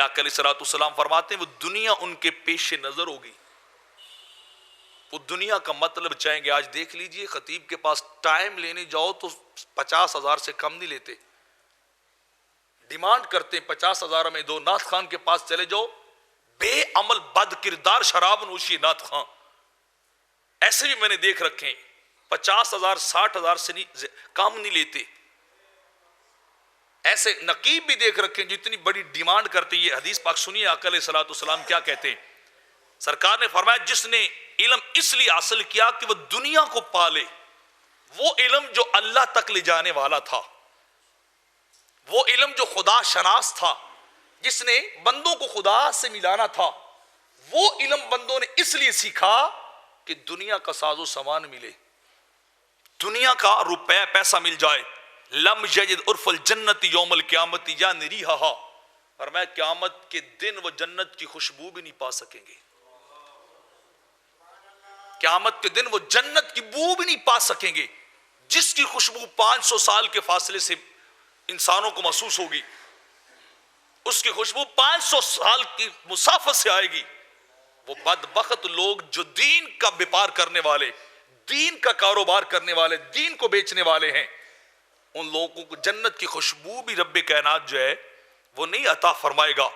آقا علیہ الصلوۃ والسلام فرماتے ہیں وہ دنیا ان کے پیش نظر ہوگی. وہ دنیا کا مطلب چاہیں گے. آج دیکھ لیجئے خطیب کے پاس ٹائم لینے جاؤ تو 50,000 سے کم نہیں لیتے, ڈیمانڈ کرتے ہیں 50,000 میں دو. نعت خان کے پاس چلے جاؤ, بے عمل بد کردار شراب نوشی نعت خان, ایسے بھی میں نے دیکھ رکھے ہیں. 50,000 60,000 سے کم نہیں لیتے. ایسے نقیب بھی دیکھ رکھے ہیں جتنی بڑی ڈیمانڈ کرتے. یہ حدیث پاک سنیے آقا علیہ الصلوۃ والسلام کیا کہتے ہیں. سرکار نے فرمایا جس نے علم اس لیے حاصل کیا کہ وہ دنیا کو پالے, وہ علم جو اللہ تک لے جانے والا تھا, وہ علم جو خدا شناس تھا, جس نے بندوں کو خدا سے ملانا تھا, وہ علم بندوں نے اس لیے سیکھا کہ دنیا کا ساز و سامان ملے, دنیا کا روپے پیسہ مل جائے. لم یجد عرف الجنت یوم القیامت یعنی ریحہا, فرمایا قیامت کے دن وہ جنت کی خوشبو بھی نہیں پا سکیں گے. قیامت کے دن وہ جنت کی بو بھی نہیں پا سکیں گے جس کی خوشبو 500 سال کے فاصلے سے انسانوں کو محسوس ہوگی. اس کی خوشبو 500 سال کی مسافت سے آئے گی. وہ بدبخت لوگ جو دین کا بیپار کرنے والے, دین کا کاروبار کرنے والے, دین کو بیچنے والے ہیں, ان لوگوں کو جنت کی خوشبو بھی رب کائنات جو ہے وہ نہیں عطا فرمائے گا.